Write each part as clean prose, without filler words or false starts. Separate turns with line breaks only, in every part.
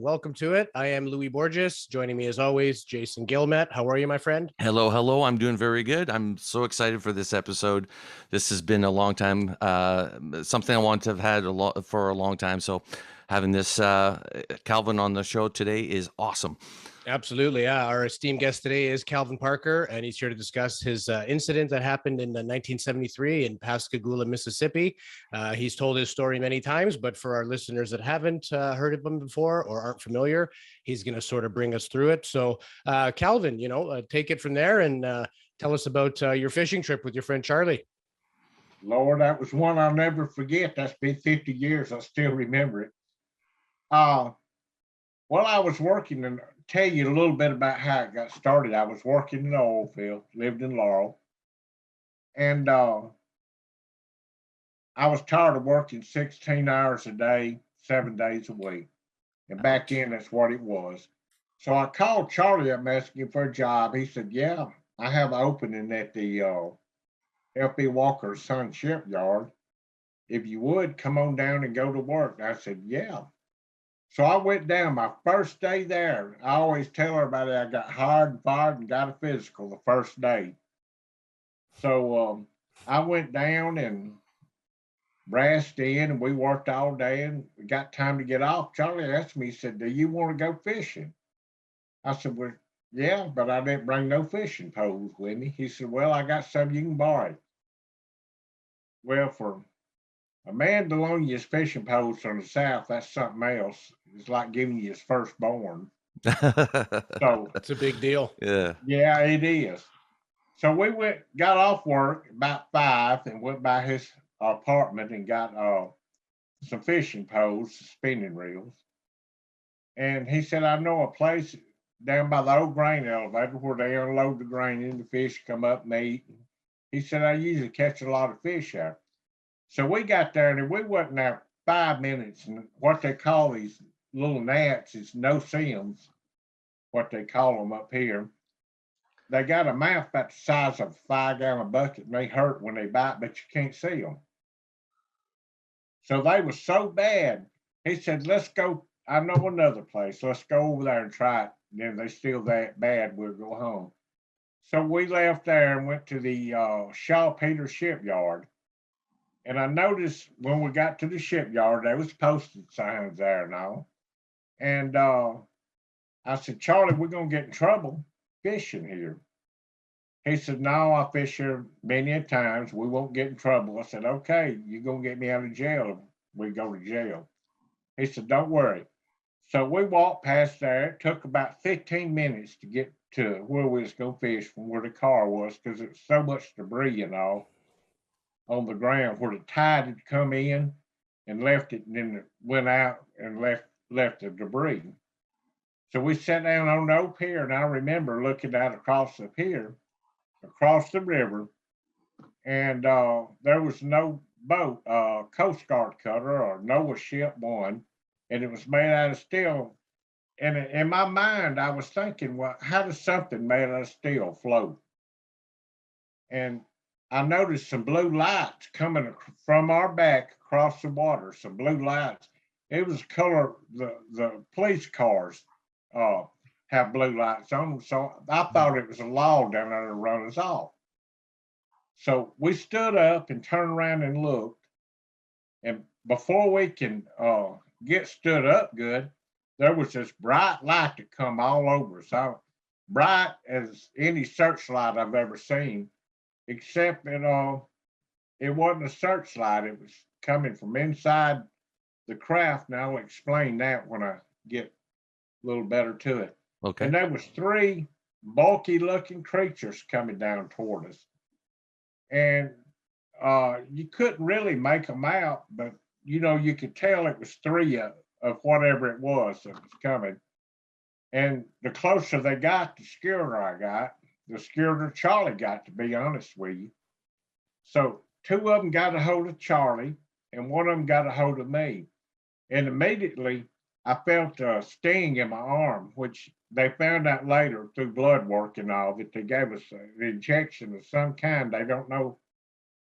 Welcome to it. I am Louis Borges. Joining me as always, Jason Gilmet. How are you, my friend?
Hello, hello. I'm doing very good. I'm so excited for this episode. This has been a long time, something I want to have had for a long time. So having this Calvin on the show today is awesome.
Absolutely. Yeah. Our esteemed guest today is Calvin Parker, and he's here to discuss his incident that happened in 1973 in Pascagoula, Mississippi. He's told his story many times, but for our listeners that haven't heard of him before or aren't familiar, he's going to sort of bring us through it. So, Calvin, take it from there and tell us about your fishing trip with your friend Charlie.
Lord, that was one I'll never forget. That's been 50 years. I still remember it. Well, I was working, and tell you a little bit about how it got started. I was working in the oil field, lived in Laurel, and I was tired of working 16 hours a day, 7 days a week. And back then, that's what it was. So I called Charlie up asking him for a job. He said, "Yeah, I have an opening at the F.B. Walker's Son shipyard. If you would, come on down and go to work." And I said, "Yeah." So I went down my first day there. I always tell everybody I got hired and fired and got a physical the first day. So I went down and brassed in, and we worked all day, and we got time to get off. Charlie asked me, he said, "Do you want to go fishing?" I said, "Well, yeah, but I didn't bring no fishing poles with me." He said, "Well, I got some you can borrow." Well, for a man to loan you his fishing poles from the South, that's something else. It's like giving you his firstborn. So,
It's a big deal.
yeah, it is. So we got off work about 5 and went by his apartment and got some fishing poles, spinning reels. And he said, "I know a place down by the old grain elevator where they unload the grain and the fish come up and eat." He said, "I usually catch a lot of fish out." So we got there, and we wasn't there 5 minutes. And what they call these little gnats is no-see-ums, what they call them up here. They got a mouth about the size of a 5-gallon bucket, and they hurt when they bite, but you can't see them. So they were so bad. He said, "Let's go. I know another place. Let's go over there and try it. And if they're still that bad, we'll go home." So we left there and went to the Shaw Peters shipyard. And I noticed when we got to the shipyard, there was posted signs there and all. And I said, "Charlie, we're going to get in trouble fishing here." He said, "No, I fish here many a times. We won't get in trouble." I said, "Okay, you're going to get me out of jail if we go to jail." He said, "Don't worry." So we walked past there. It took about 15 minutes to get to where we was going to fish from where the car was, because it was so much debris and all on the ground where the tide had come in and left it, and then it went out and left the debris. So we sat down on the old pier, and I remember looking out across the pier, across the river, and there was no boat, Coast Guard cutter or Noah ship one, and it was made out of steel. And in my mind, I was thinking, well, how does something made out of steel float? And I noticed some blue lights coming from our back across the water, some blue lights. It was color, the police cars have blue lights on them. So I thought it was a law down there to run us off. So we stood up and turned around and looked. And before we can get stood up good, there was this bright light that come all over us. Bright as any searchlight I've ever seen, except that it wasn't a searchlight. It was coming from inside the craft. Now I'll explain that when I get a little better to it.
Okay.
And there was 3 bulky looking creatures coming down toward us. And you couldn't really make them out, but you could tell it was 3 of whatever it was that was coming. And the closer they got, the scarier I got, the scarier Charlie got, to be honest with you. So 2 of them got a hold of Charlie, and 1 of them got a hold of me. And immediately I felt a sting in my arm, which they found out later through blood work and all, that they gave us an injection of some kind. They don't know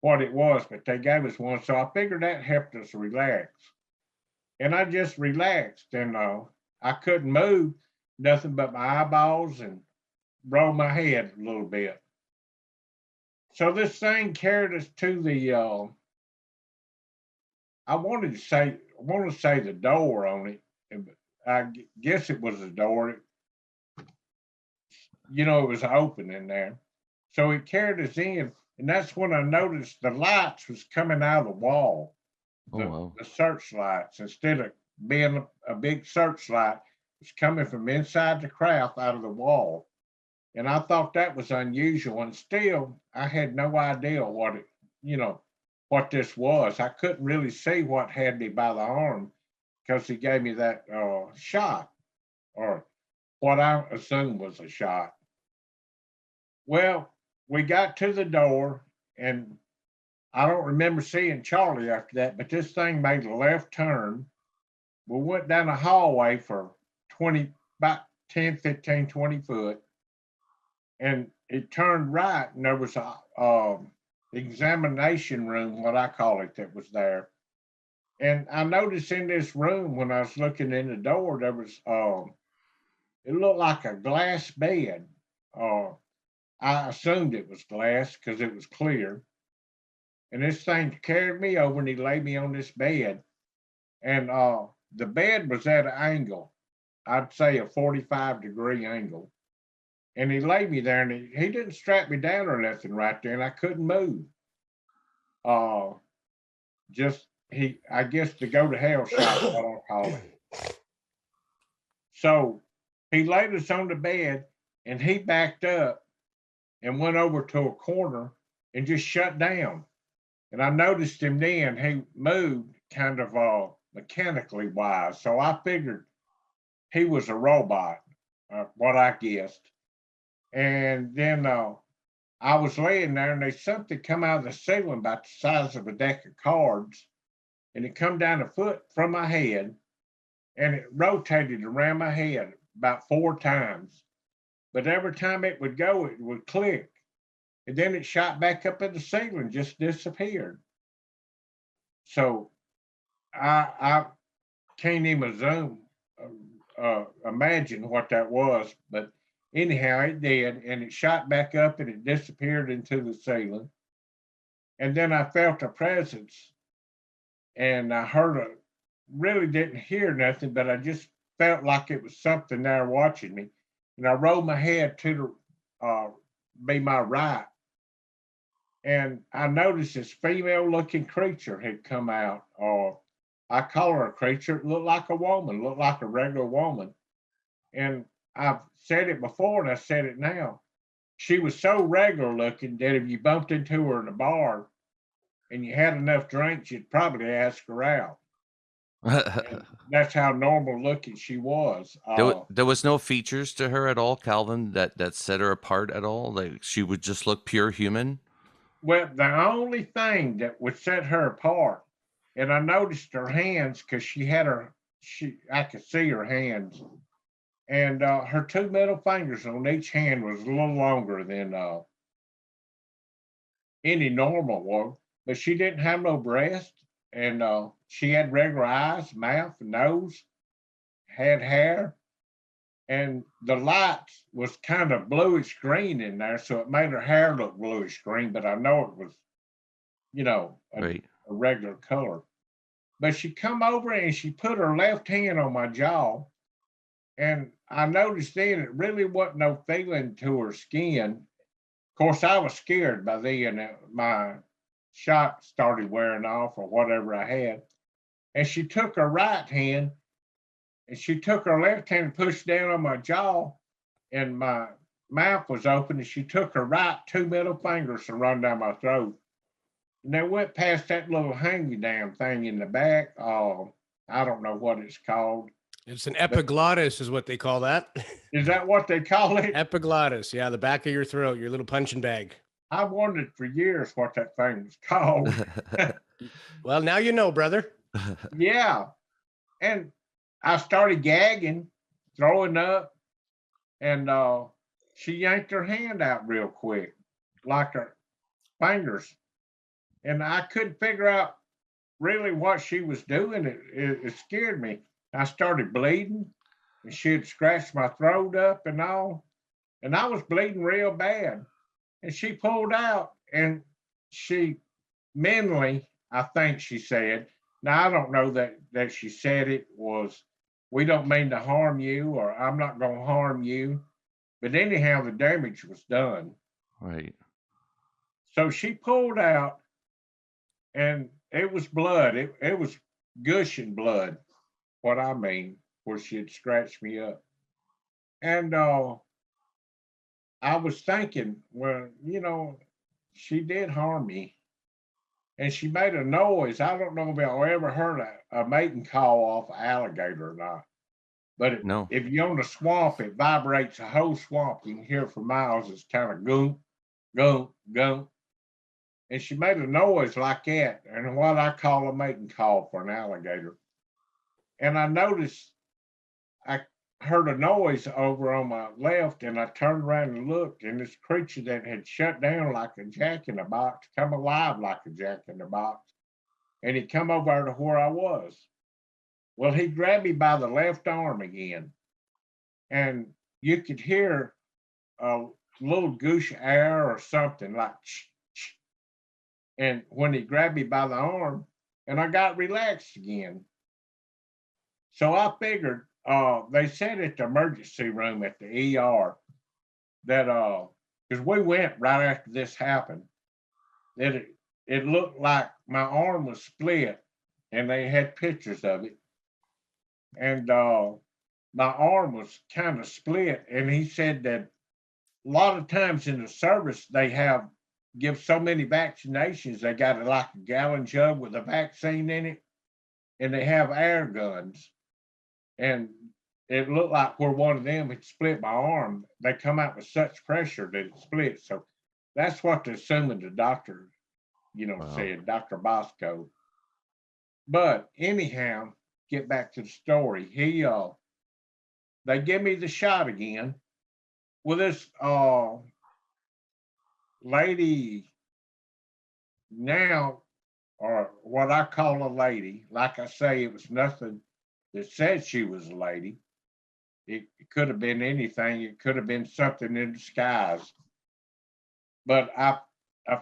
what it was, but they gave us one. So I figured that helped us relax. And I just relaxed, and I couldn't move nothing but my eyeballs and roll my head a little bit. So this thing carried us to the I want to say the door on it. I guess it was a door. You know, it was open in there. So it carried us in, and that's when I noticed the lights was coming out of the wall.
Oh, wow.
The searchlights, instead of being a big searchlight, it's coming from inside the craft out of the wall. And I thought that was unusual. And still, I had no idea what it, what this was. I couldn't really see what had me by the arm because he gave me that shot, or what I assumed was a shot. Well, we got to the door, and I don't remember seeing Charlie after that, but this thing made a left turn. We went down a hallway for about 10, 15, 20 foot, and it turned right, and there was a examination room, what I call it, that was there. And I noticed in this room, when I was looking in the door, there was, it looked like a glass bed. I assumed it was glass because it was clear. And this thing carried me over and he laid me on this bed. And the bed was at an angle, I'd say a 45-degree angle. And he laid me there, and he didn't strap me down or nothing right there, and I couldn't move. I guess to go to hell shot, what I'll call it. So he laid us on the bed, and he backed up and went over to a corner and just shut down. And I noticed him then, he moved kind of mechanically wise. So I figured he was a robot, what I guessed. And then I was laying there, and there's something come out of the ceiling about the size of a deck of cards, and it come down a foot from my head, and it rotated around my head about 4 times. But every time it would go, it would click. And then it shot back up in the ceiling, just disappeared. So I can't even imagine what that was. But anyhow, it did. And it shot back up and it disappeared into the ceiling. And then I felt a presence. And I really didn't hear nothing, but I just felt like it was something there watching me. And I rolled my head to be my right. And I noticed this female-looking creature had come out, or I call her a creature. It looked like a woman, looked like a regular woman. And I've said it before, and I said it now. She was so regular-looking that if you bumped into her in a bar and you had enough drinks, you'd probably ask her out. That's how normal-looking she was.
There was no features to her at all, Calvin, that set her apart at all? Like, she would just look pure human?
Well, the only thing that would set her apart, and I noticed her hands because I could see her hands, and her 2 middle fingers on each hand was a little longer than any normal one, but she didn't have no breast, and she had regular eyes, mouth, nose, had hair, and the lights was kind of bluish green in there, so it made her hair look bluish green, but I know it was,
Right.
a regular color. But she come over and she put her left hand on my jaw, and I noticed then it really wasn't no feeling to her skin. Of course, I was scared by then. My shot started wearing off or whatever I had. And she took her right hand, and she took her left hand and pushed down on my jaw, and my mouth was open, and she took her right 2 middle fingers and run down my throat. And they went past that little hangy down thing in the back. I don't know what it's called.
It's an epiglottis is what they call that.
Is that what they call it?
Epiglottis. Yeah, the back of your throat, your little punching bag.
I wondered for years what that thing was called.
Well, now you know, brother.
Yeah. And I started gagging, throwing up, and she yanked her hand out real quick, like her fingers. And I couldn't figure out really what she was doing. It scared me. I started bleeding, and she had scratched my throat up and all, and I was bleeding real bad. And she pulled out, and she mentally, I think she said, now I don't know that she said it was, we don't mean to harm you, or I'm not going to harm you. But anyhow, the damage was done.
Right.
So she pulled out, and it was blood. It was gushing blood, what I mean, where she had scratched me up. And I was thinking, well, she did harm me. And she made a noise. I don't know if I ever heard a mating call off an alligator or not. But
No.
if you're on the swamp, it vibrates the whole swamp. You can hear it for miles. It's kind of goom, goom, goom. And she made a noise like that, and what I call a mating call for an alligator. And I noticed I heard a noise over on my left, and I turned around and looked, and this creature that had shut down like a jack in the box come alive like a jack in the box, and he come over to where I was. Well, he grabbed me by the left arm again, and you could hear a little goosh air or something like shh, shh. And when he grabbed me by the arm, and I got relaxed again. So I figured, they said at the emergency room at the ER that, because we went right after this happened, that it looked like my arm was split, and they had pictures of it. And my arm was kind of split. And he said that a lot of times in the service, they give so many vaccinations, they got like a gallon jug with a vaccine in it, and they have air guns. And it looked like where one of them had split my arm. They come out with such pressure that it split. So that's what they're assuming the doctor,
Wow.
said, Dr. Bosco. But anyhow, get back to the story. They give me the shot again. Well, this lady now, or what I call a lady, like I say, it was nothing that said she was a lady. It could have been anything. It could have been something in disguise. But I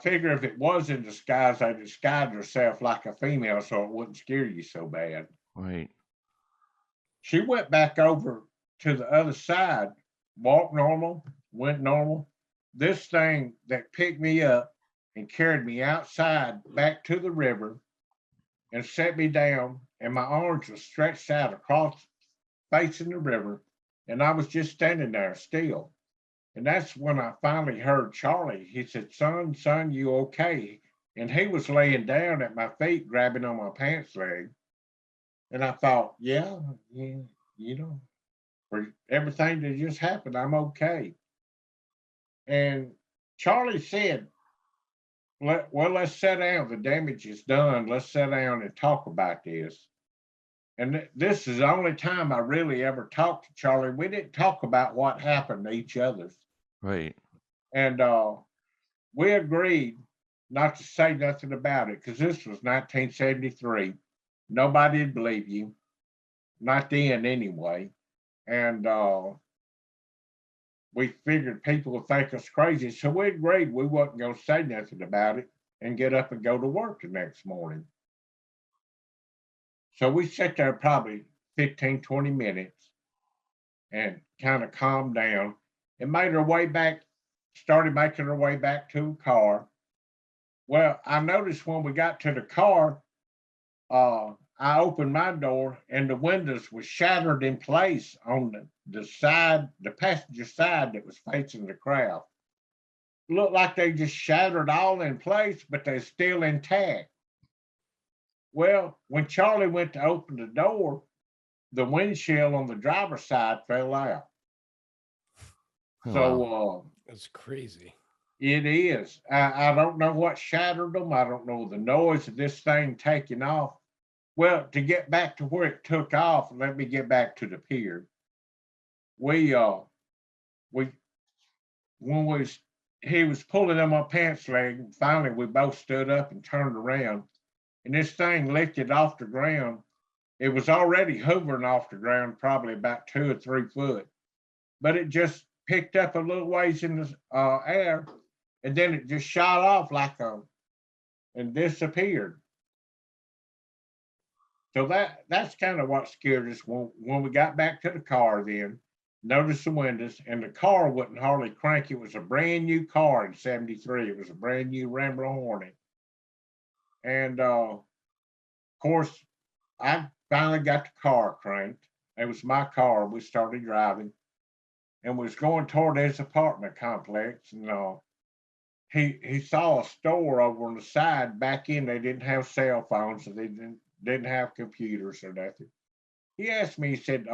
figure if it was in disguise, they disguised herself like a female so it wouldn't scare you so bad.
Right.
She went back over to the other side, walked normal, went normal. This thing that picked me up and carried me outside back to the river and set me down, and my arms were stretched out across facing the river, and I was just standing there still. And that's when I finally heard Charlie. He said, son, you okay? And he was laying down at my feet, grabbing on my pants leg. And I thought, yeah, for everything that just happened, I'm okay. And Charlie said, let's sit down. The damage is done. Let's sit down and talk about this. And this is the only time I really ever talked to Charlie. We didn't talk about what happened to each other.
Right.
And we agreed not to say nothing about it because this was 1973. Nobody'd believe you, not then anyway. And we figured people would think us crazy. So we agreed we wasn't going to say nothing about it and get up and go to work the next morning. So we sat there probably 15, 20 minutes and kind of calmed down and made our way back, started making our way back to a car. Well, I noticed when we got to the car, I opened my door and the windows were shattered in place on the side, the passenger side that was facing the craft. Looked like they just shattered all in place, but they're still intact. Well, when Charlie went to open the door, the windshield on the driver's side fell out.
Oh,
So
wow.
That's crazy.
It is. I don't know what shattered them. I don't know the noise of this thing taking off. Well, to get back to where it took off, let me get back to the pier. We when he was pulling on my pants leg, finally we both stood up and turned around, and this thing lifted off the ground It was already hovering off the ground, probably about 2 or 3 foot, but it just picked up a little ways in the air, and then it just shot off and disappeared. So that's kind of what scared us when we got back to the car. Then noticed the windows, and the car wouldn't hardly crank. It was a brand new car in '73. It was a brand new Rambler Hornet, and of course, I finally got the car cranked. It was my car. We started driving, and was going toward his apartment complex, and he saw a store over on the side. Back in, they didn't have cell phones, so they didn't have computers or nothing. He asked me, he said,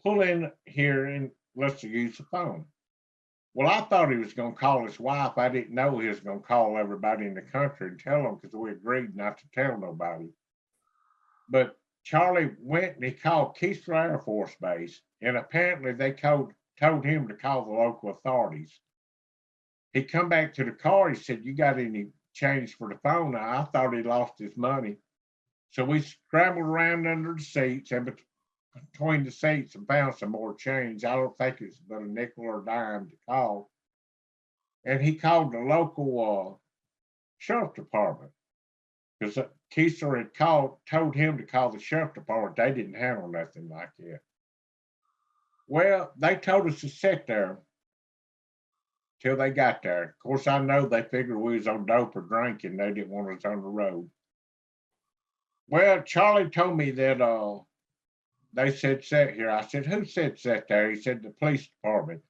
pull in here and let's use the phone. Well, I thought he was going to call his wife. I didn't know he was going to call everybody in the country and tell them, because we agreed not to tell nobody. But Charlie went and he called Keesler Air Force Base, and apparently they told him to call the local authorities. He come back to the car. He said, "You got any change for the phone?" Now, I thought he lost his money. So we scrambled around under the seats and between the seats and found some more change. I don't think it's but a nickel or a dime to call. And he called the local sheriff department, because Keesler had told him to call the sheriff department. They didn't handle nothing like that. Well, they told us to sit there till they got there. Of course, I know they figured we was on dope or drinking. They didn't want us on the road. Well, Charlie told me that they said sit here. I said, "Who said sit there?" He said, "The police department."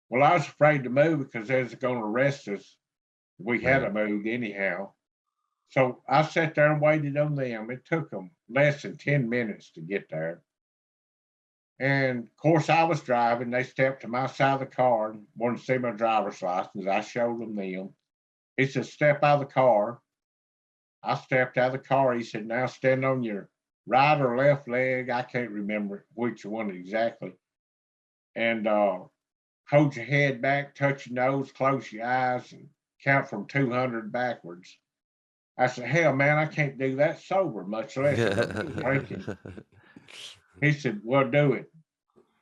Well, I was afraid to move because they was going to arrest us. We had to move anyhow. So I sat there and waited on them. It took them less than 10 minutes to get there. And of course, I was driving. They stepped to my side of the car and wanted to see my driver's license. I showed them. He said, "Step out of the car." I stepped out of the car. He said, "Now stand on your right or left leg." I can't remember which one exactly. And hold your head back, touch your nose, close your eyes, and count from 200 backwards. I said, "Hell, man, I can't do that sober, much less drinking." He said, "Well, do it."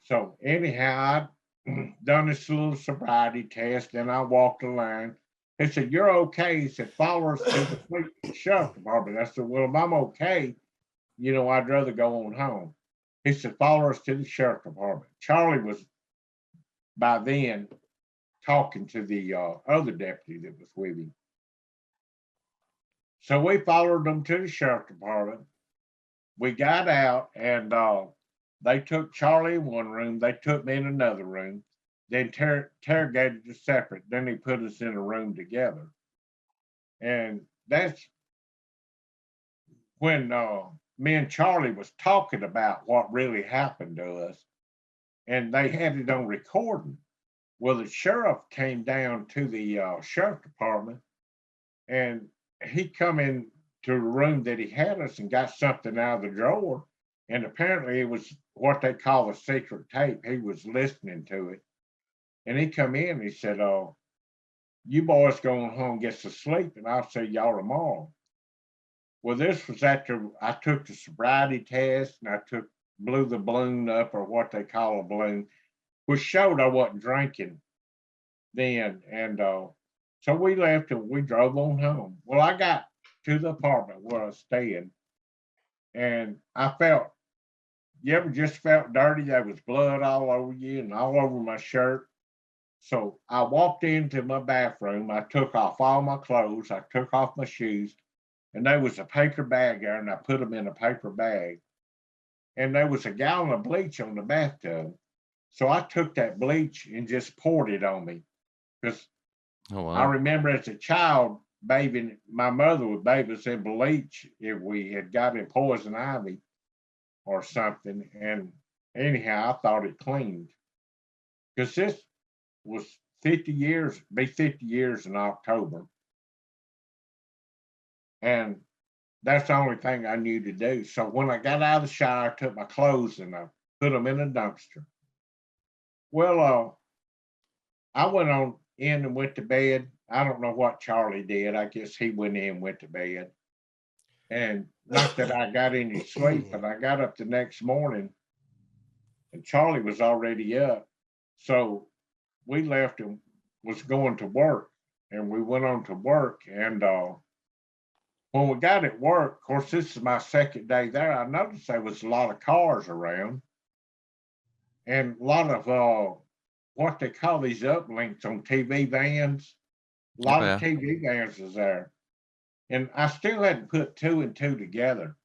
So anyhow, I done this little sobriety test, and I walked the line. He said, "You're okay." He said, "Follow us to the sheriff department." I said, "Well, if I'm okay, I'd rather go on home." He said, "Follow us to the sheriff department." Charlie was by then talking to the other deputy that was with him. So we followed them to the sheriff department. We got out, and they took Charlie in one room. They took me in another room. They interrogated us separate. Then they put us in a room together. And that's when me and Charlie was talking about what really happened to us. And they had it on recording. Well, the sheriff came down to the sheriff department, and he come in to the room that he had us and got something out of the drawer. And apparently it was what they call a secret tape. He was listening to it. And he come in and he said, "You boys going home, get some sleep, and I'll see y'all tomorrow." Well, this was after I took the sobriety test, and I blew the balloon up, or what they call a balloon, which showed I wasn't drinking then. And so we left and we drove on home. Well, I got to the apartment where I was staying, and you ever just felt dirty? There was blood all over you and all over my shirt. So I walked into my bathroom. I took off all my clothes. I took off my shoes, and there was a paper bag there, and I put them in a paper bag. And there was a gallon of bleach on the bathtub. So I took that bleach and just poured it on me, because I remember as a child bathing, my mother would bathe us in bleach if we had gotten poison ivy or something. And anyhow, I thought it cleaned, because this was 50 years in October. And that's the only thing I knew to do. So when I got out of the shower, I took my clothes and I put them in a dumpster. Well, I went on in and went to bed. I don't know what Charlie did. I guess he went in and went to bed. And not that I got any sleep, but I got up the next morning and Charlie was already up. So we left and was going to work, and we went on to work. And when we got at work, of course, this is my second day there, I noticed there was a lot of cars around and a lot of what they call these uplinks on TV vans. A lot of
Okay.
TV vans was there. And I still hadn't put two and two together.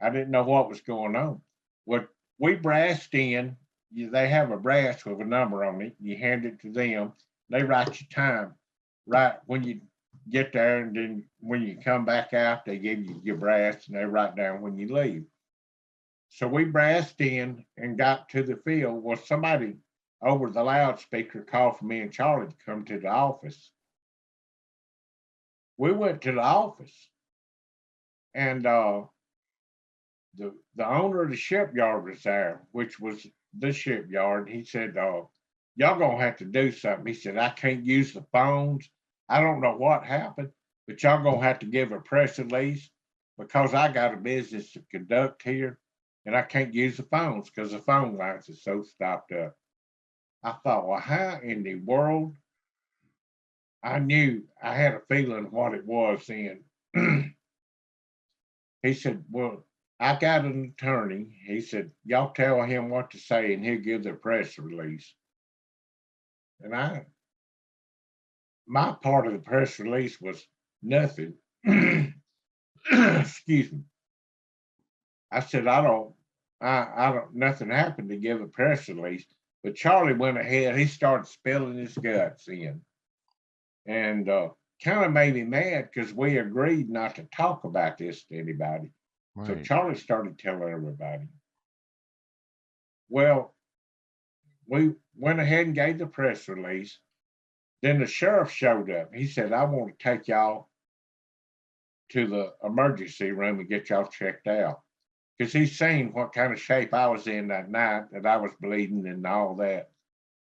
I didn't know what was going on. What we brassed in, they have a brass with a number on it. You hand it to them. They write your time right when you get there, and then when you come back out, they give you your brass and they write down when you leave. So we brassed in and got to the field. Well, somebody over the loudspeaker called for me and Charlie to come to the office. We went to the office, and the owner of the shipyard was there, which was the shipyard. He said, y'all gonna have to do something. He said, I can't use the phones. I don't know what happened, but y'all gonna have to give a press release because I got a business to conduct here and I can't use the phones because the phone lines are so stopped up. I thought, well, how in the world? I knew I had a feeling what it was then. He said, well, I got an attorney. He said, y'all tell him what to say and he'll give the press release. And my part of the press release was nothing. Excuse me. I said, I don't, nothing happened to give a press release. But Charlie went ahead, he started spilling his guts in. And kind of made me mad because we agreed not to talk about this to anybody. So
Right.
Charlie started telling everybody. Well, we went ahead and gave the press release. Then the sheriff showed up. He said, I want to take y'all to the emergency room and get y'all checked out. Because he's seen what kind of shape I was in that night, that I was bleeding and all that.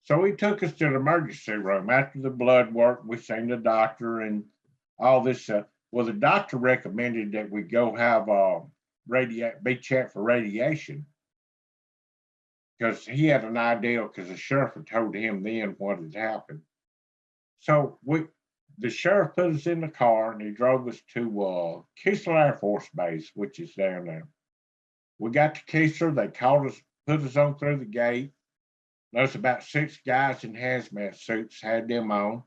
So he took us to the emergency room. After the blood work, we seen the doctor and all this. Well, the doctor recommended that we go have be checked for radiation because he had an idea because the sheriff had told him then what had happened. So the sheriff put us in the car and he drove us to Keesler Air Force Base, which is down there. We got to Keesler. They called us, put us on through the gate. There's about 6 guys in hazmat suits, had them on.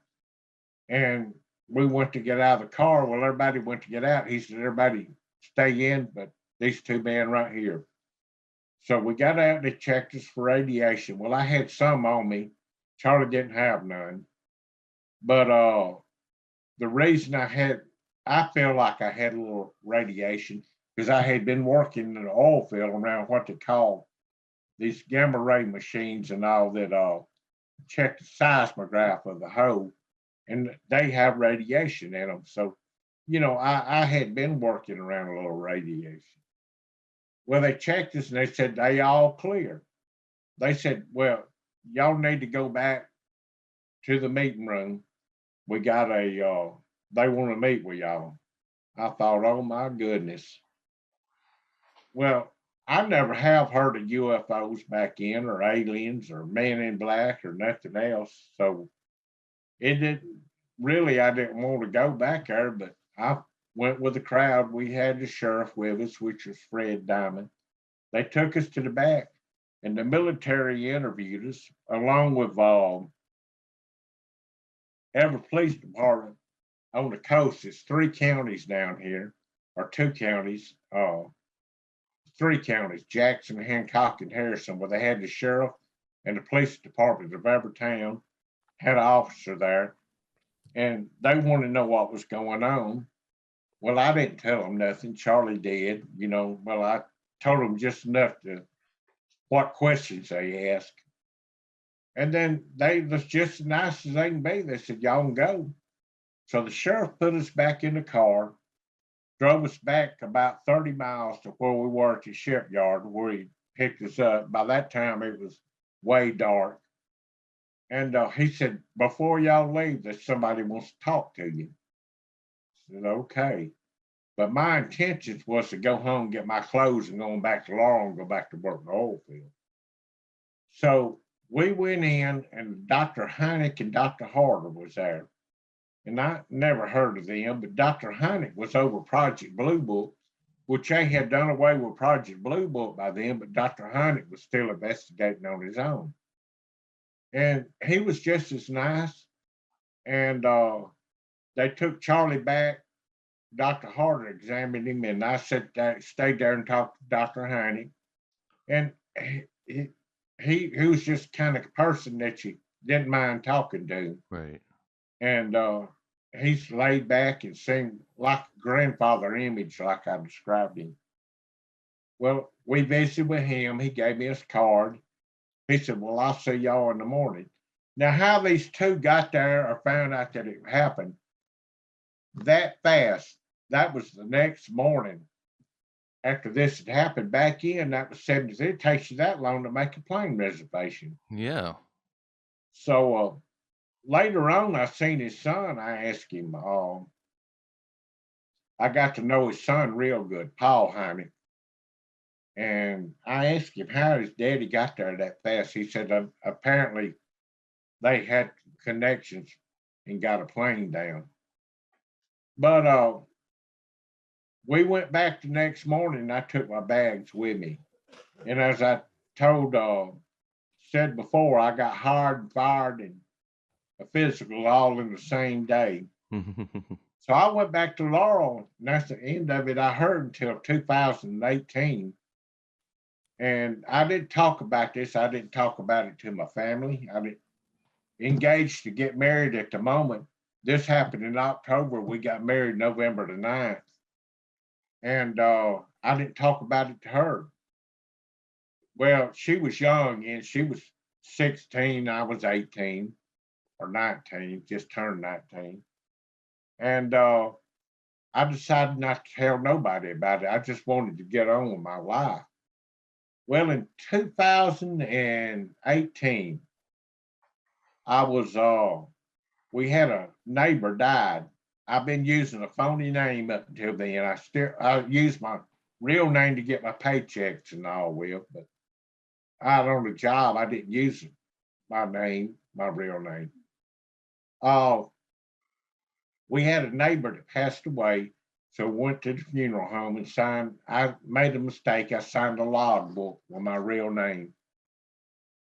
And we went to get out of the car. Well, everybody went to get out. He said, everybody stay in, but these 2 men right here. So we got out, they checked us for radiation. Well, I had some on me. Charlie didn't have none. But the reason I feel like I had a little radiation because I had been working in the oil field around what they call these gamma ray machines and all that check the seismograph of the hole, and they have radiation in them. So, I had been working around a little radiation. Well, they checked us and they said they all clear. They said, well, y'all need to go back to the meeting room. We got they want to meet with y'all. I thought, oh my goodness. Well, I never have heard of UFOs back in, or aliens, or men in black, or nothing else. So it didn't really, I didn't want to go back there, but I went with the crowd. We had the sheriff with us, which was Fred Diamond. They took us to the back, and the military interviewed us along with every police department on the coast. It's 3 counties down here, or 2 counties. 3 counties, Jackson, Hancock, and Harrison, where they had the sheriff and the police department of every town, had an officer there, and they wanted to know what was going on. Well, I didn't tell them nothing. Charlie did, well, I told them just enough to what questions they asked. And then they was just as nice as they can be. They said, y'all can go. So the sheriff put us back in the car, drove us back about 30 miles to where we were at the shipyard where he picked us up. By that time, it was way dark. And he said, before y'all leave, that somebody wants to talk to you. I said, okay. But my intentions was to go home, get my clothes, and going back to Laurel and go back to work in the oil field. So we went in, and Dr. Hynek and Dr. Harder was there. And I never heard of them, but Dr. Hynek was over Project Blue Book, which they had done away with Project Blue Book by then, but Dr. Hynek was still investigating on his own. And he was just as nice. And they took Charlie back. Dr. Harder examined him, and I stayed there and talked to Dr. Hynek. And he was just kind of a person that you didn't mind talking to.
Right.
And he's laid back and seemed like a grandfather image, like I described him. Well, we visited with him. He gave me his card. He said, well, I'll see y'all in the morning. Now, how these two got there or found out that it happened that fast, that was the next morning after this had happened back in. That was 73. It takes you that long to make a plane reservation.
Yeah.
So later on, I seen his son. I asked him, I got to know his son real good, Paul Hynek. And I asked him how his daddy got there that fast. He said apparently they had connections and got a plane down. But we went back the next morning, and I took my bags with me. And as I said before, I got hired and fired and a physical all in the same day. So I went back to Laurel, and that's the end of it. I heard until 2018. And I didn't talk about this. I didn't talk about it to my family. I didn't engage to get married at the moment. This happened in October. We got married November the 9th. And I didn't talk about it to her. Well, she was young, and she was 16. I was 18 or 19, just turned 19. And I decided not to tell nobody about it. I just wanted to get on with my life. Well, in 2018, we had a neighbor died. I've been using a phony name up until then. I use my real name to get my paychecks and all with, but out on the job, I didn't use my name, my real name. We had a neighbor that passed away, so we went to the funeral home and signed. I made a mistake. I signed a log book with my real name.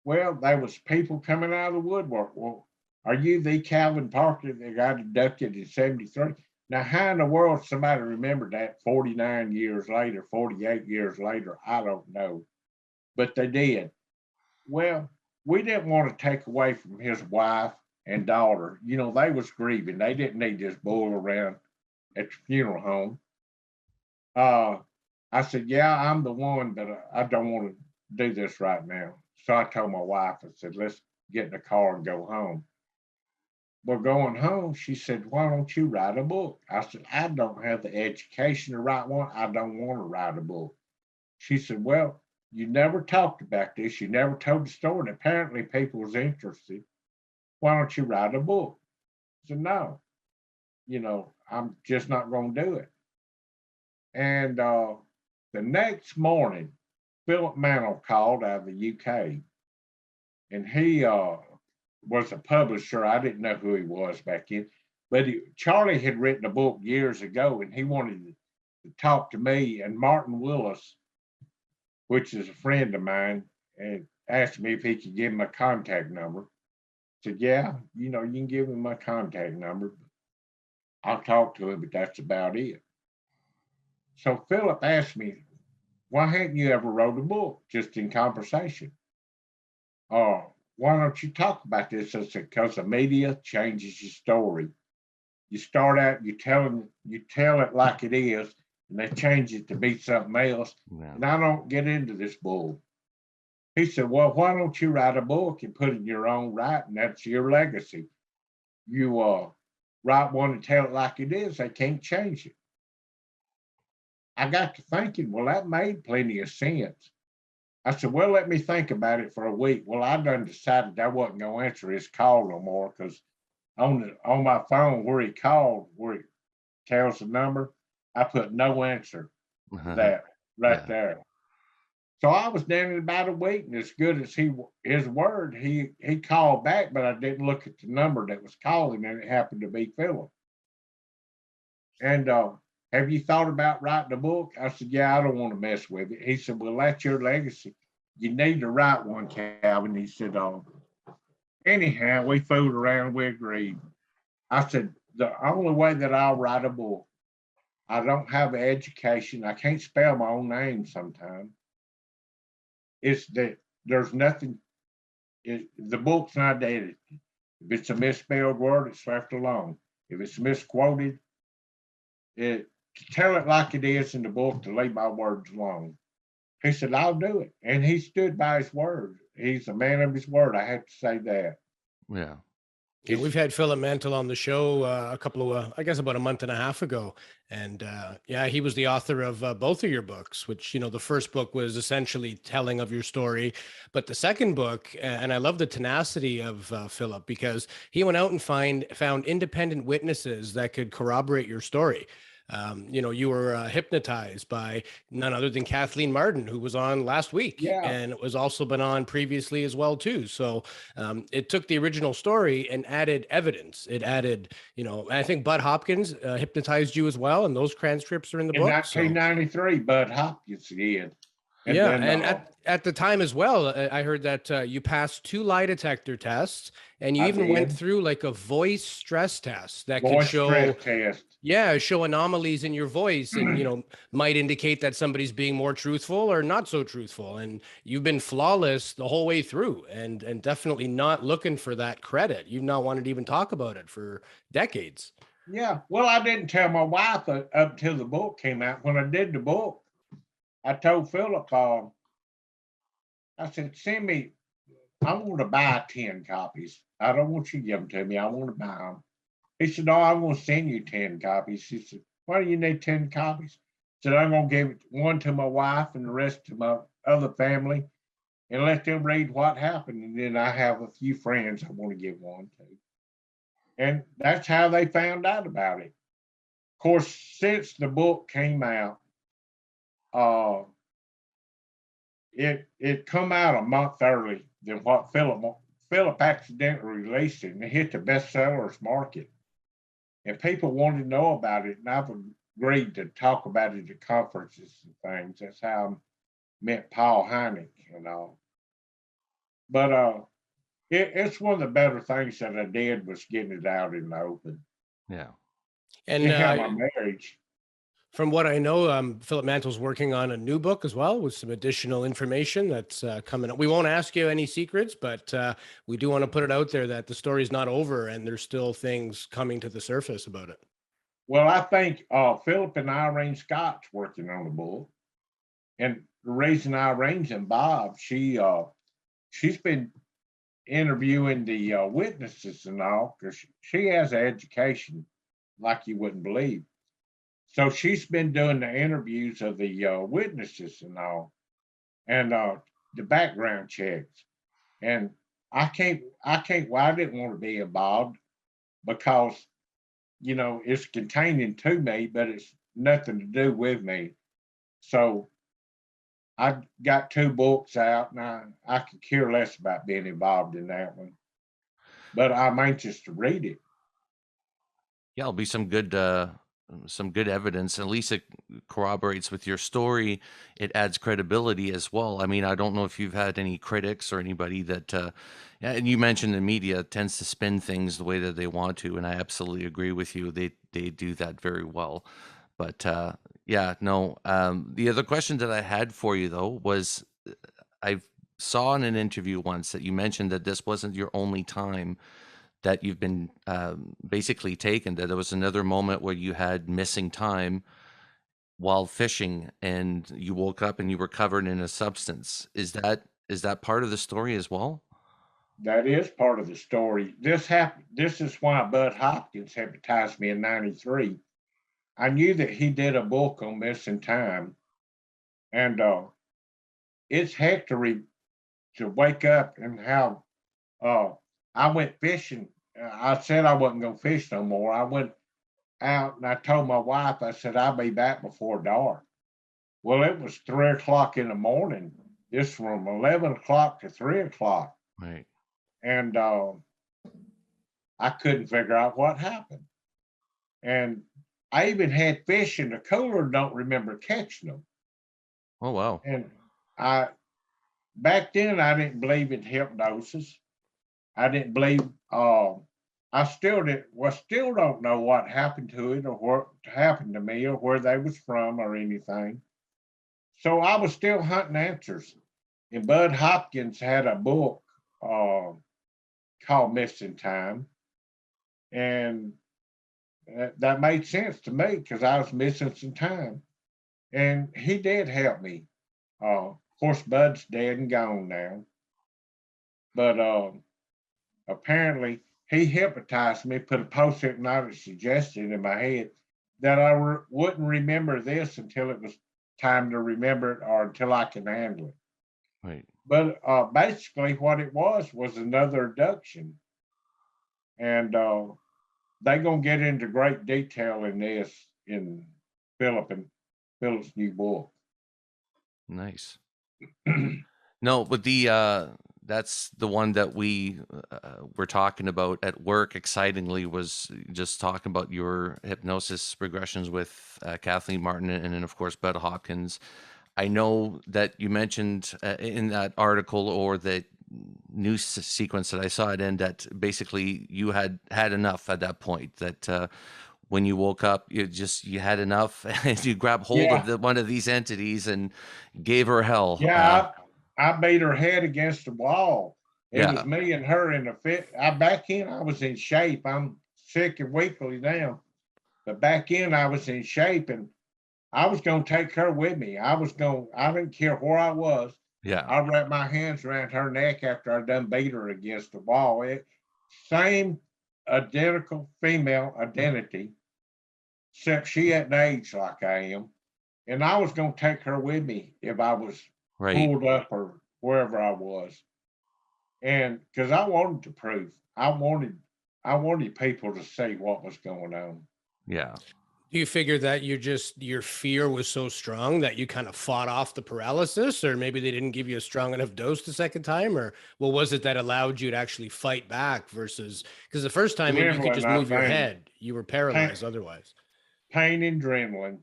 Well, there was people coming out of the woodwork. Well, are you the Calvin Parker that got abducted in 73? Now, how in the world somebody remembered that 49 years later, 48 years later? I don't know. But they did. Well, we didn't want to take away from his wife and daughter. You know, they was grieving. They didn't need this bull around at the funeral home. I said, yeah, I'm the one, but I don't want to do this right now. So I told my wife, I said, let's get in the car and go home. Well, going home, she said, why don't you write a book? I said, I don't have the education to write one. I don't want to write a book. She said, well, you never talked about this. You never told the story. And apparently people was interested. Why don't you write a book? I said, no, I'm just not going to do it. And the next morning, Philip Mantle called out of the UK. And he was a publisher. I didn't know who he was back then. But Charlie had written a book years ago, and he wanted to talk to me and Martin Willis, which is a friend of mine, and asked me if he could give him a contact number. I said, yeah, you can give him my contact number. I'll talk to him, but that's about it. So Philip asked me, why hadn't you ever wrote a book just in conversation? Why don't you talk about this? I said, because the media changes your story. You start out, you tell it like it is, and they change it to be something else. Yeah. And I don't get into this bull. He said, well, why don't you write a book and put it in your own writing? That's your legacy. You write one and tell it like it is, they can't change it. I got to thinking, well, that made plenty of sense. I said, well, let me think about it for a week. Well, I done decided I wasn't going to answer his call no more, because on my phone where he called, where he tells the number, I put no answer to that right there. So I was down in about a week, and as good as his word, he called back, but I didn't look at the number that was calling, and it happened to be Philip. And have you thought about writing a book? I said, yeah, I don't want to mess with it. He said, well, that's your legacy. You need to write one, Calvin. He said, anyhow, we fooled around, we agreed. I said, the only way that I'll write a book, I don't have an education. I can't spell my own name sometimes. It's that there's nothing, the book's not edited. If it's a misspelled word, it's left alone. If it's misquoted, to tell it like it is in the book, to leave my words alone. He said, I'll do it. And he stood by his word. He's a man of his word. I have to say that.
Yeah.
Yeah, we've had Philip Mantle on the show a couple of, I guess about a month and a half ago. And yeah, he was the author of both of your books, which, you know, the first book was essentially telling of your story. But the second book, and I love the tenacity of Philip, because he went out and found independent witnesses that could corroborate your story. You know, you were hypnotized by none other than Kathleen Martin, who was on last week, and it was also been on previously as well too. So it took the original story and added evidence. It added, you know, I think Bud Hopkins hypnotized you as well, and those transcripts are in the book.
In 1993, Bud Hopkins did.
And yeah, then, and at the time as well, I heard that you passed 2 lie detector tests, and you even went through like a voice stress test that could show, show anomalies in your voice, and you know, might indicate that somebody's being more truthful or not so truthful. And you've been flawless the whole way through, and definitely not looking for that credit. You've not wanted to even talk about it for decades.
Yeah, well, I didn't tell my wife up until the book came out. When I did the book, I told Philip, I said, send me, I want to buy 10 copies. I don't want you to give them to me. I want to buy them. He said, no, I'm going to send you 10 copies. He said, why do you need 10 copies? He said, I'm going to give one to my wife and the rest to my other family and let them read what happened. And then I have a few friends I want to give one to. And that's how they found out about it. Of course, since the book came out, it come out a month early than what Philip accidentally released it, and it hit the bestsellers market. And people wanted to know about it, and I've agreed to talk about it at conferences and things. That's how I met Paul Hynek and all. But it's one of the better things that I did was getting it out in the open.
Yeah.
And
my marriage.
From what I know, Philip Mantle's working on a new book as well with some additional information that's coming up. We won't ask you any secrets, but we do want to put it out there that the story's not over and there's still things coming to the surface about it.
Well, I think Philip and Irena Scott's working on the book. And the reason Irene's involved, she's been interviewing the witnesses and all, because she has an education like you wouldn't believe. So she's been doing the interviews of the witnesses and all, and the background checks. And I didn't want to be involved because, you know, it's containing to me, but it's nothing to do with me. So I got 2 books out, and I could care less about being involved in that one. But I'm anxious to read it.
Yeah, it'll be some good evidence. At least it corroborates with your story. It adds credibility as well. I mean, I don't know if you've had any critics or anybody that, and you mentioned the media tends to spin things the way that they want to, and I absolutely agree with you. They do that very well. But yeah, no. The other question that I had for you though was, I saw in an interview once that you mentioned that this wasn't your only time that you've been basically taken, that there was another moment where you had missing time while fishing and you woke up and you were covered in a substance. Is that part of the story as well?
That is part of the story. This happened. This is why Bud Hopkins hypnotized me in '93. I knew that he did a book on missing time, and it's heck to wake up and how I went fishing. I said I wasn't going to fish no more. I went out and I told my wife, I said, I'll be back before dark. Well, it was 3 o'clock in the morning. It's from 11 o'clock to 3 o'clock.
Right.
And I couldn't figure out what happened. And I even had fish in the cooler, don't remember catching them.
Oh, wow.
And back then, I didn't believe in hypnosis. I didn't believe, I still don't know what happened to it or what happened to me or where they was from or anything. So I was still hunting answers. And Bud Hopkins had a book called Missing Time. And that made sense to me because I was missing some time. And he did help me. Of course, Bud's dead and gone now. But apparently, he hypnotized me, put a post-hypnotic suggestion in my head that I wouldn't remember this until it was time to remember it or until I can handle it.
Right.
But basically, what it was another abduction. And they're going to get into great detail in this in Philip's new book.
Nice. No, but that's the one that we were talking about at work, excitingly, was just talking about your hypnosis regressions with Kathleen Martin and then, of course, Bud Hopkins. I know that you mentioned in that article or that news sequence that I saw it in that basically you had enough at that point, that when you woke up, you had enough and you grabbed hold of one of these entities and gave her hell.
Yeah, I beat her head against the wall. It was me and her in a fit. Back in, I was in shape. I'm sick and weakly now. But back in, I was in shape and I was going to take her with me. I didn't care where I was.
Yeah.
I wrapped my hands around her neck after I done beat her against the wall. Same identical female identity, except she hadn't aged like I am. And I was going to take her with me if I was pulled up or wherever I was. And because I wanted to prove, I wanted people to see what was going on.
Yeah.
Do you figure that your fear was so strong that you kind of fought off the paralysis, or maybe they didn't give you a strong enough dose the second time, or what was it that allowed you to actually fight back versus, because the first time you could just move your head, you were paralyzed otherwise.
Pain and adrenaline.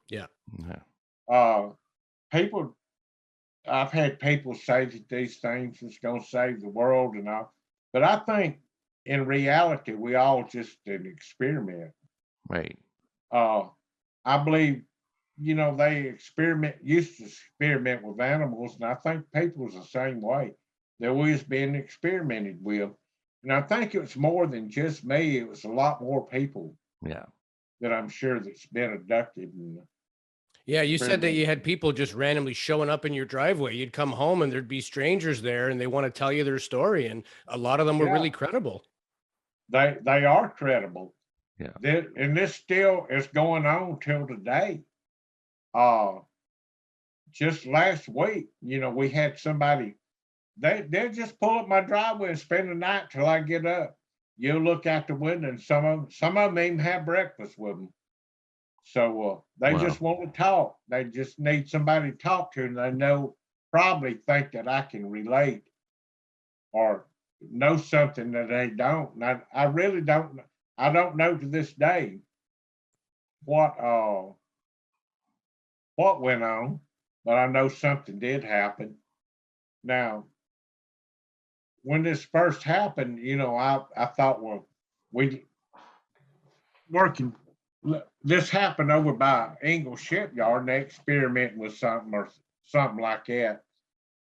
Yeah.
I've had people say that these things is going to save the world and all, but I think in reality, we all just an experiment.
Right.
I believe, they used to experiment with animals, and I think people's the same way. They're always being experimented with. And I think it was more than just me. It was a lot more people.
Yeah.
That I'm sure that's been abducted.
Yeah, you said that you had people just randomly showing up in your driveway. You'd come home and there'd be strangers there and they want to tell you their story. And a lot of them were really credible.
They are credible.
Yeah.
And this still is going on till today. Just last week, we had somebody, they'll just pull up my driveway and spend the night till I get up. You look out the window and some of them even have breakfast with them. So they just want to talk. They just need somebody to talk to, and they probably think that I can relate or know something that they don't. And I really don't. I don't know to this day what went on, but I know something did happen. Now, when this first happened, I thought, well, this happened over by Ingle Shipyard, and they experimenting with something or something like that.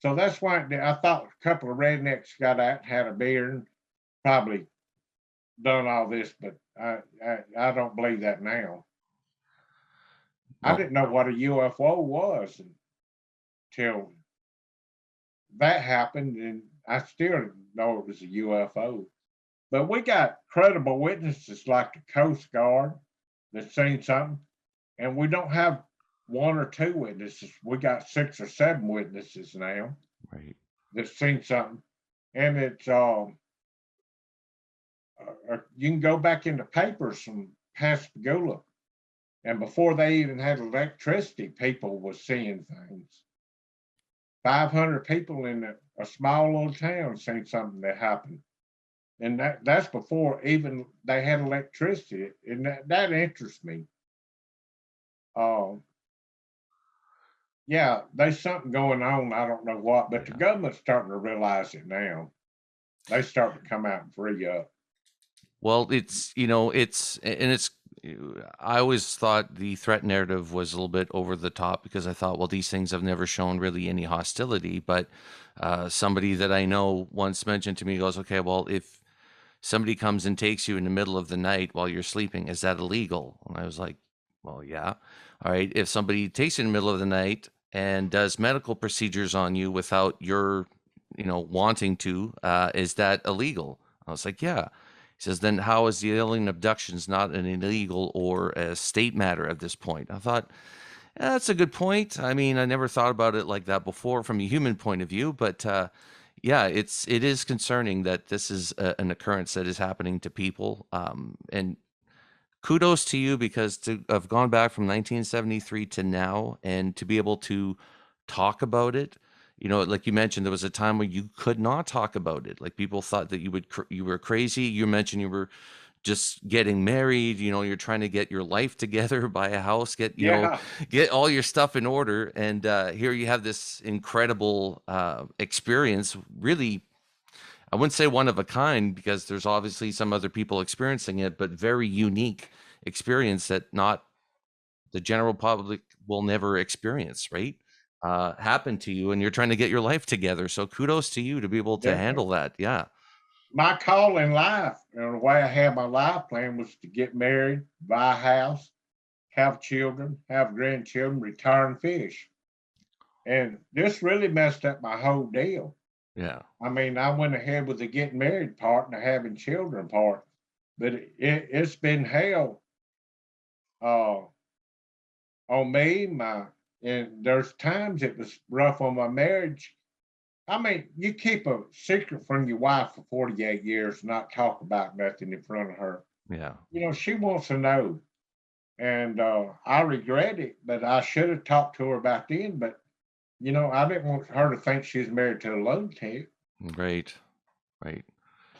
So that's why I thought a couple of rednecks got out and had a beer and probably done all this, but I don't believe that now. I didn't know what a UFO was until that happened, and I still didn't know it was a UFO. But we got credible witnesses like the Coast Guard that's seen something, and we don't have one or two witnesses. We got 6 or 7 witnesses now,
right,
that's seen something, and it's you can go back in the papers from Pascagoula. And before they even had electricity, people were seeing things. 500 people in a small little town seen something that happened. And that's before even they had electricity. And that interests me. Yeah, there's something going on. I don't know what, but the government's starting to realize it now. They start to come out and free up.
Well, it's I always thought the threat narrative was a little bit over the top because I thought, well, these things have never shown really any hostility. But somebody that I know once mentioned to me, goes, okay, well, if somebody comes and takes you in the middle of the night while you're sleeping, is that illegal? And I was like, well, yeah. All right. If somebody takes you in the middle of the night and does medical procedures on you without your, wanting to, is that illegal? I was like, yeah. He says, then how is the alien abductions not an illegal or a state matter at this point? I thought, that's a good point. I mean, I never thought about it like that before from a human point of view, but yeah, it is concerning that this is an occurrence that is happening to people. And kudos to you, because to have gone back from 1973 to now and to be able to talk about it, like you mentioned, there was a time where you could not talk about it. Like people thought that you were crazy. You mentioned you were just getting married, you're trying to get your life together, buy a house, get all your stuff in order. And here you have this incredible experience, really, I wouldn't say one of a kind, because there's obviously some other people experiencing it, but very unique experience that not the general public will never experience, right? Happen to you, and you're trying to get your life together. So kudos to you to be able to handle that. Yeah.
My call in life, and the way I had my life plan, was to get married, buy a house, have children, have grandchildren, retire and fish. And this really messed up my whole deal.
Yeah.
I mean, I went ahead with the getting married part and the having children part, but it's been hell on me. And there's times it was rough on my marriage. I mean, you keep a secret from your wife for 48 years, not talk about nothing in front of her.
Yeah.
She wants to know. And I regret it, but I should have talked to her about then. But, I didn't want her to think she was married to a lunatic.
Right. Right.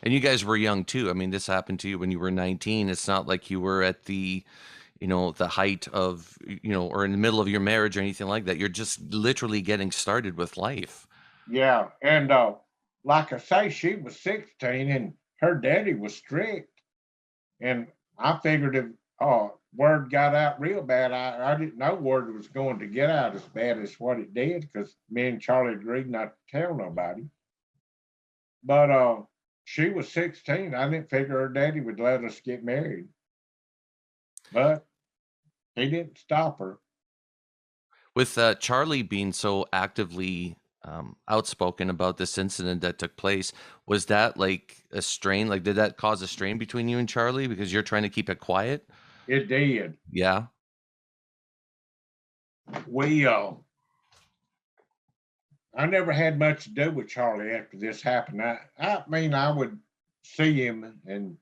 And you guys were young too. I mean, this happened to you when you were 19. It's not like you were at the height of, or in the middle of your marriage or anything like that. You're just literally getting started with life.
Yeah. And like I say, she was 16 and her daddy was strict. And I figured if word got out real bad, I didn't know word was going to get out as bad as what it did, because me and Charlie agreed not to tell nobody. But she was 16. I didn't figure her daddy would let us get married. But he didn't stop her.
With Charlie being so actively outspoken about this incident that took place, was that like a strain? Like, did that cause a strain between you and Charlie because you're trying to keep it quiet?
It did.
Yeah.
I never had much to do with Charlie after this happened. I mean, I would see him and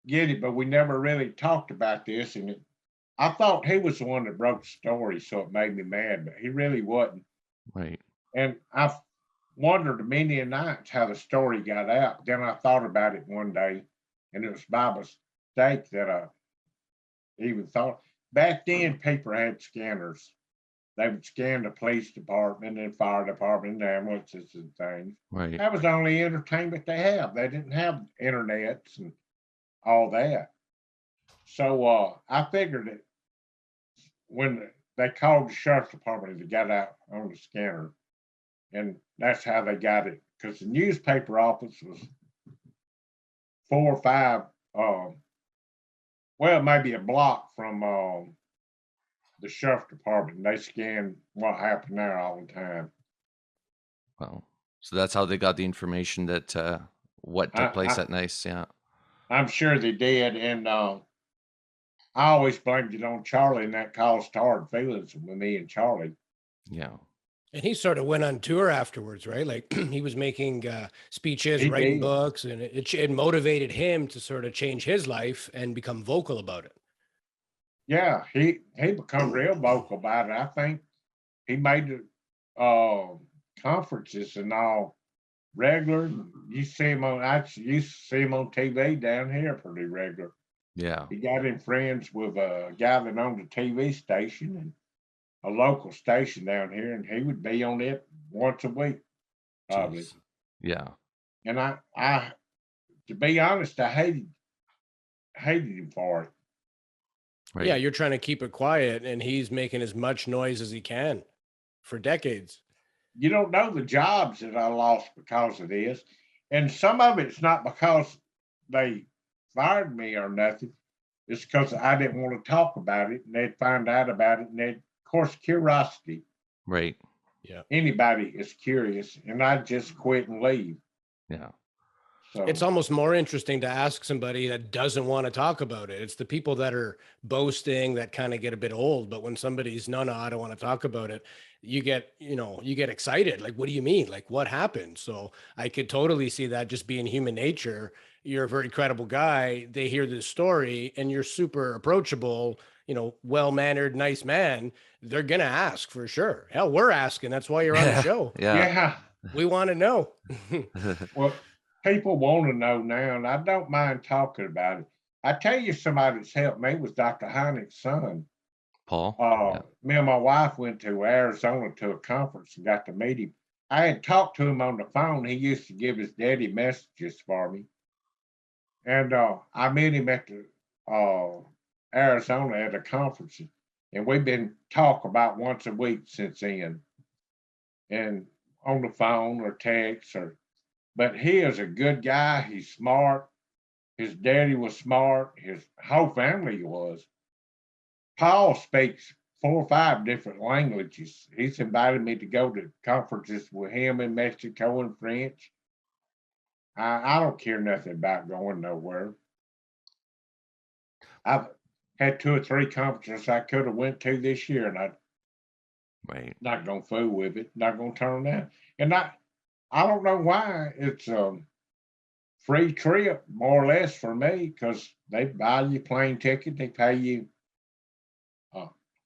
get it, but we never really talked about this. And I thought he was the one that broke the story, so it made me mad, but he really wasn't.
Right.
And I've wondered many a nights how the story got out. Then I thought about it one day, and it was by mistake that I even thought. Back then, people had scanners. They would scan the police department and fire department and ambulances and things.
Right.
That was the only entertainment they have. They didn't have internets and all that. So I figured that when they called the sheriff's department, they got out on the scanner, and that's how they got it. Because the newspaper office was 4 or 5, well, maybe a block from the sheriff's department. And they scanned what happened there all the time.
Well, so that's how they got the information that what took place that night. Yeah.
I'm sure they did. And I always blamed it on Charlie, and that caused hard feelings with me and Charlie.
Yeah.
And he sort of went on tour afterwards, right? Like he was making speeches,
He
writing
did.
books, and it motivated him to sort of change his life and become vocal about it.
Yeah, he become real vocal about it. I think he made the conferences and all regular. You see him on. I used to see him on TV down here pretty regular.
Yeah.
He got in friends with a guy that owned a TV station and a local station down here, and he would be on it once a week, probably.
Jeez. Yeah.
And I, to be honest, I hated him for it.
Right.
Yeah, you're trying to keep it quiet, and he's making as much noise as he can for decades.
You don't know the jobs that I lost because of this, and some of it's not because they fired me or nothing. It's because I didn't want to talk about it, and they'd find out about it, and they'd, of course, curiosity.
Right.
Yeah.
Anybody is curious, and I'd just quit and leave.
Yeah.
So
It's almost more interesting to ask somebody that doesn't want to talk about it. It's the people that are boasting that kind of get a bit old. But when somebody's, no, I don't want to talk about it, you get excited. Like, what do you mean? Like, what happened? So I could totally see that just being human nature. You're a very credible guy. They hear this story and you're super approachable, well-mannered, nice man. They're going to ask for sure. Hell, we're asking. That's why you're on the show.
yeah.
We want to know.
Well, people want to know now, and I don't mind talking about it. I tell you, somebody that's helped me was Dr. Hynek's son.
Paul.
Me and my wife went to Arizona to a conference and got to meet him. I had talked to him on the phone. He used to give his daddy messages for me. And I met him at the Arizona at a conference, and we've been talking about once a week since then, and on the phone or text but he is a good guy. He's smart. His daddy was smart. His whole family was. Paul speaks 4 or 5 different languages. He's invited me to go to conferences with him in Mexico and French. I don't care nothing about going nowhere. I've had 2 or 3 conferences I could have went to this year, and I'm not gonna fool with it. Not gonna turn down. And I don't know why it's a free trip, more or less, for me, because they buy you plane ticket, they pay you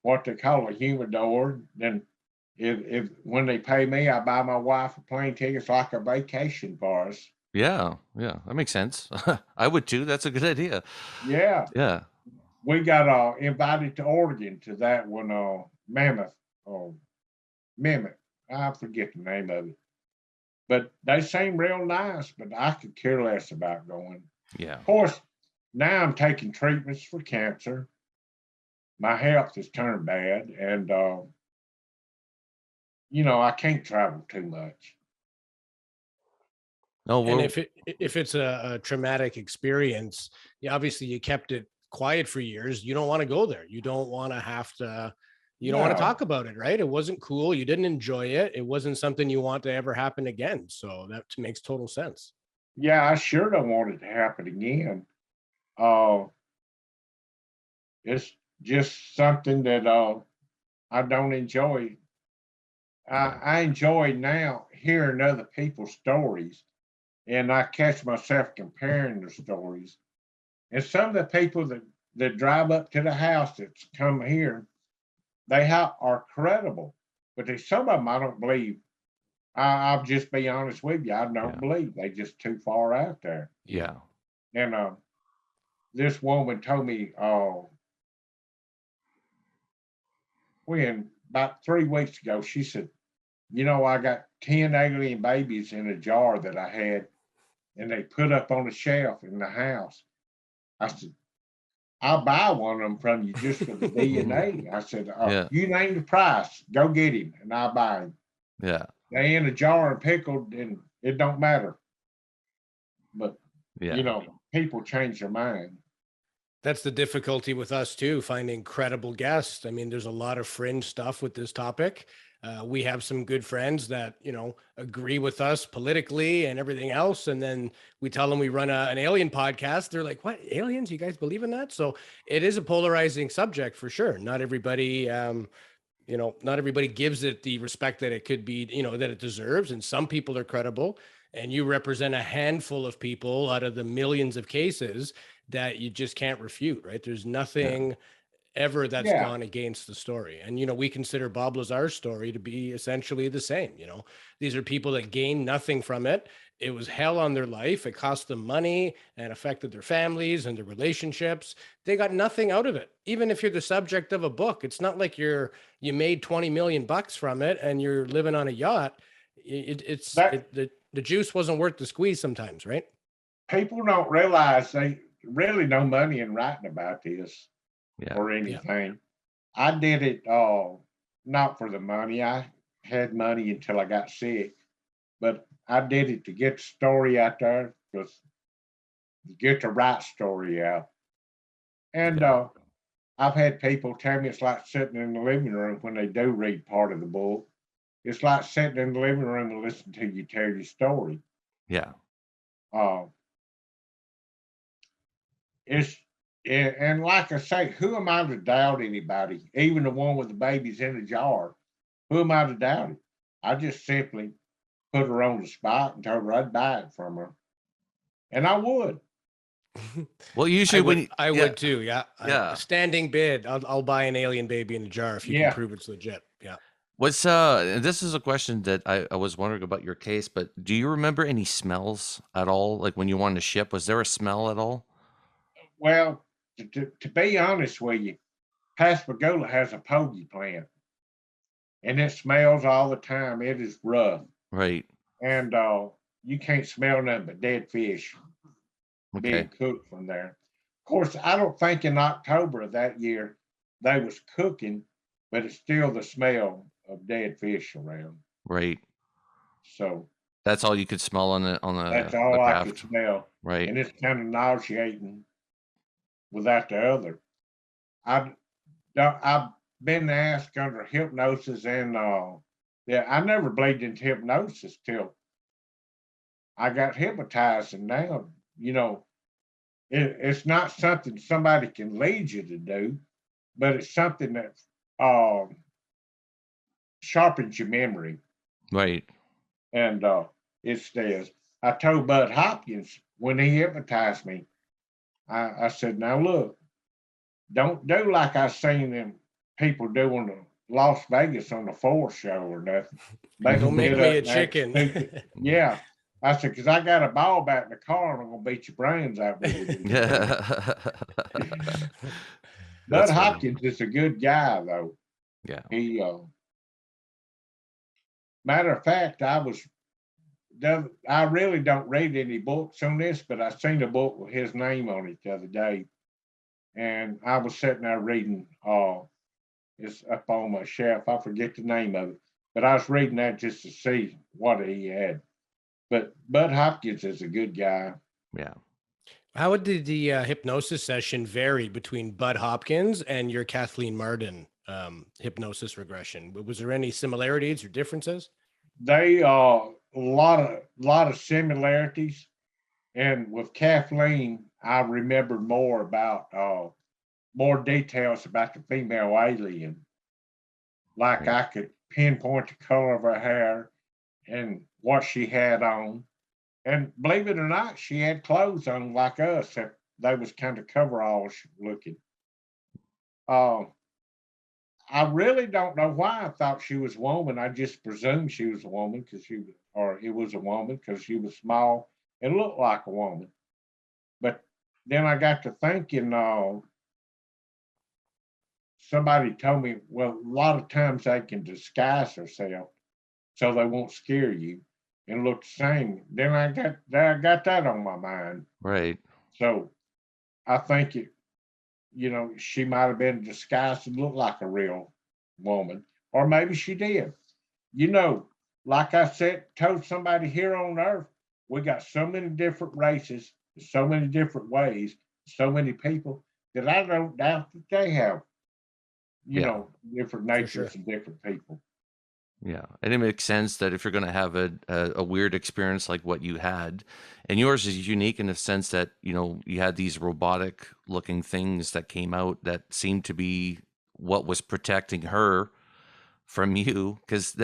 what they call a humidor. Then if when they pay me, I buy my wife a plane ticket. It's like a vacation for us.
Yeah, that makes sense. I would too. That's a good idea.
Yeah.
Yeah.
We got invited to Oregon to that one, Mammoth, Mimic. I forget the name of it. But they seem real nice, but I could care less about going.
Yeah.
Of course, now I'm taking treatments for cancer. My health has turned bad, and I can't travel too much.
No,
and if it's a traumatic experience, obviously you kept it quiet for years. You don't want to go there. You don't want to have to. You don't want to talk about it, right? It wasn't cool. You didn't enjoy it. It wasn't something you want to ever happen again. So that makes total sense.
Yeah, I sure don't want it to happen again. It's just something that I don't enjoy. I enjoy now hearing other people's stories, and I catch myself comparing the stories. And some of the people that drive up to the house that's come here, they are credible, but there's some of them I don't believe. I'll just be honest with you. I don't believe they just too far out there.
Yeah.
And this woman told me, when about 3 weeks ago, she said, I got 10 alien babies in a jar that I had, and they put up on a shelf in the house. I said, I'll buy one of them from you just for the DNA. I said, you name the price, go get him, and I'll buy him.
Yeah.
They in a jar and pickled, and it don't matter. But, people change their mind.
That's the difficulty with us too, finding credible guests. I mean, there's a lot of fringe stuff with this topic. We have some good friends that, agree with us politically and everything else. And then we tell them we run an alien podcast. They're like, what, aliens? You guys believe in that? So it is a polarizing subject for sure. Not everybody, not everybody gives it the respect that it could be, that it deserves. And some people are credible, and you represent a handful of people out of the millions of cases that you just can't refute, right? There's nothing ever that's
Yeah.
gone against the story. And, we consider Bob Lazar's story to be essentially the same. These are people that gain nothing from it. It was hell on their life. It cost them money and affected their families and their relationships. They got nothing out of it. Even if you're the subject of a book, it's not like you made 20 million bucks from it and you're living on a yacht. The juice wasn't worth the squeeze sometimes, right?
People don't realize they really no money in writing about this.
Yeah.
Or anything. I did it not for the money. I had money until I got sick, but I did it to get the story out there, because you get the right story out. And I've had people tell me it's like sitting in the living room when they do read part of the book. It's like sitting in the living room and listening to you tell your story.
Yeah.
And like I say, who am I to doubt anybody? Even the one with the babies in a jar. Who am I to doubt it? I just simply put her on the spot and told her I'd buy it from her. And I would.
Well, usually
I would too. Yeah.
Yeah.
Standing bid. I'll buy an alien baby in a jar if you can prove it's legit. Yeah.
What's this is a question that I was wondering about your case, but do you remember any smells at all? Like when you were on the ship, was there a smell at all?
Well, to be honest with you, Pascagoula has a pogie plant, and it smells all the time. It is rough.
Right.
And you can't smell nothing but dead fish being cooked from there. Of course, I don't think in October of that year they was cooking, but it's still the smell of dead fish around.
Right.
So
that's all you could smell on the
that's all I
craft.
could smell.
Right.
And it's kind of nauseating without the other. I've been asked under hypnosis, and I never believed in hypnosis till I got hypnotized, and now it's not something somebody can lead you to do, but it's something that sharpens your memory.
Right.
And it says, I told Bud Hopkins when he hypnotized me, I said, now look, don't do like I seen them people do on the Las Vegas on the 4 show or nothing.
Don't make me a chicken.
Yeah. I said, because I got a ball bat in the car and I'm going to beat your brains out with it. Bud Hopkins is a good guy, though.
Yeah.
He, matter of fact, I really don't read any books on this, but I seen a book with his name on it the other day. And I was sitting there reading, it's up on my shelf. I forget the name of it, but I was reading that just to see what he had. But Bud Hopkins is a good guy.
Yeah.
How did the hypnosis session vary between Bud Hopkins and your Kathleen Marden hypnosis regression? Was there any similarities or differences?
They a lot of similarities, and with Kathleen, I remembered more about more details about the female alien. Like I could pinpoint the color of her hair and what she had on. And believe it or not, she had clothes on like us, except they was kind of coveralls looking. I really don't know why I thought she was a woman. I just presumed she was a woman because it was a woman because she was small and looked like a woman. But then I got to thinking, somebody told me, well, a lot of times they can disguise themselves so they won't scare you and look the same. Then I got that on my mind.
Right. So
I think she might have been disguised and looked like a real woman, or maybe she did. Like I said, told somebody here on Earth, we got so many different races, so many different ways, so many people that I don't doubt that they have, different natures and different people.
Yeah. And it makes sense that if you're going to have a weird experience like what you had, and yours is unique in the sense that, you had these robotic looking things that came out that seemed to be what was protecting her from you, because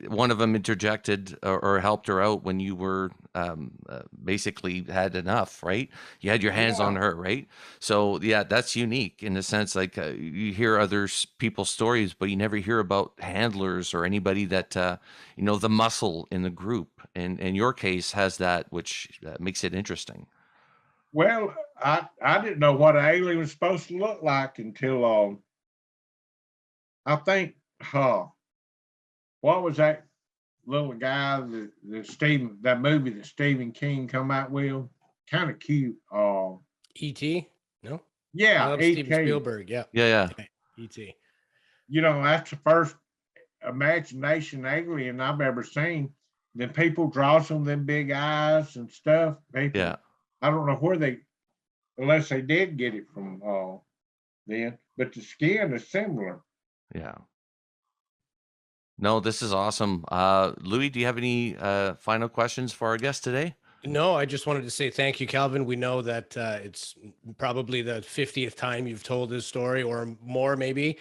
one of them interjected or helped her out when you were basically had enough, right? You had your hands on her, right? So yeah, that's unique in the sense, like you hear other people's stories, but you never hear about handlers or anybody that the muscle in the group. And in your case has that, which makes it interesting.
Well, I didn't know what an alien was supposed to look like until I think, what was that little guy that movie that Stephen King come out with? Kind of cute.
E.T. No.
Yeah,
I love
E.T.
Steven Spielberg. Yeah. E.T.
That's the first imagination alien I've ever seen. Then people draws them them big eyes and stuff.
Yeah.
I don't know where unless they did get it from then, but the skin is similar.
Yeah. No, this is awesome. Louis, do you have any final questions for our guest today?
No, I just wanted to say thank you, Calvin. We know that it's probably the 50th time you've told this story or more, maybe.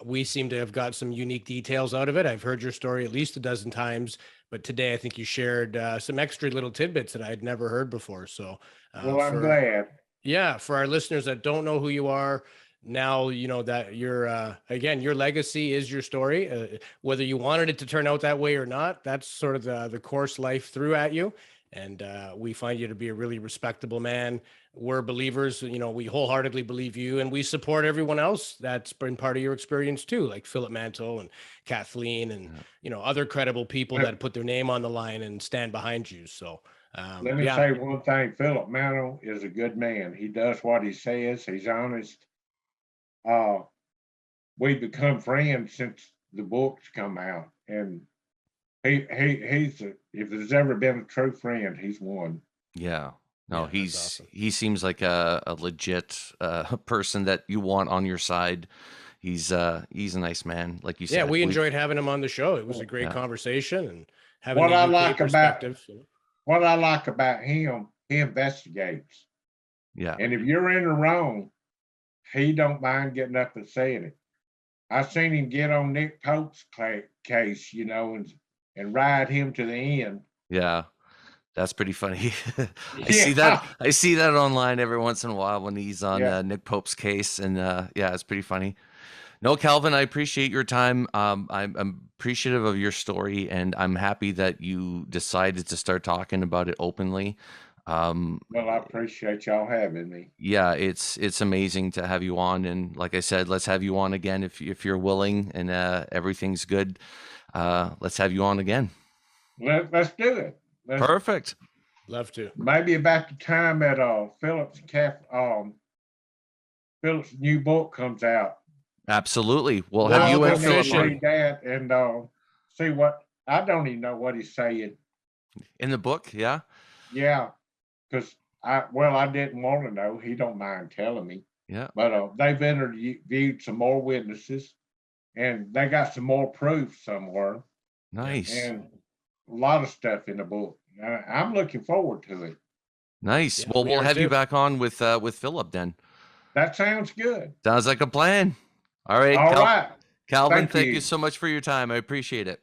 We seem to have got some unique details out of it. I've heard your story at least a dozen times, but today I think you shared some extra little tidbits that I had never heard before. So,
well, I'm glad.
Yeah, for our listeners that don't know who you are, now you know that again, your legacy is your story. Whether you wanted it to turn out that way or not, that's sort of the course life threw at you. And we find you to be a really respectable man. We're believers, we wholeheartedly believe you, and we support everyone else that's been part of your experience too, like Philip Mantle and Kathleen and, other credible people that put their name on the line and stand behind you. So
let me say one thing. Philip Mantle is a good man. He does what he says. He's honest. We've become friends since the books come out, and he's if there's ever been a true friend, he's one.
Yeah. No, he seems like a legit person that you want on your side. He's a nice man, like you said.
Yeah, we enjoyed having him on the show. It was a great conversation, and having
what
the
I
UK
like
perspective.
What I like about him, he investigates.
Yeah.
And if you're in the wrong, he don't mind getting up and saying it. I've seen him get on Nick Pope's case, and ride him to the end.
Yeah, that's pretty funny. I see that online every once in a while when he's on Nick Pope's case, and it's pretty funny. No, Calvin, I appreciate your time. I'm appreciative of your story, and I'm happy that you decided to start talking about it openly.
Well, I appreciate y'all having me.
Yeah, it's amazing to have you on, and like I said, let's have you on again if you're willing and everything's good. Let's have you on again.
Let's do it.
Perfect.
Love to.
Maybe about the time that Philip's new book comes out.
Absolutely. We'll have you and Philip
read that and see what I don't even know what he's saying
in the book. Yeah.
Yeah, because I didn't want to know. He don't mind telling me.
Yeah.
But they've interviewed some more witnesses, and they got some more proof somewhere.
Nice.
And a lot of stuff in the book. I'm looking forward to it.
Nice. Yeah, well, we'll have you back on with Philip then.
That sounds good.
Sounds like a plan. All right.
All right.
Calvin, thank you so much for your time. I appreciate it.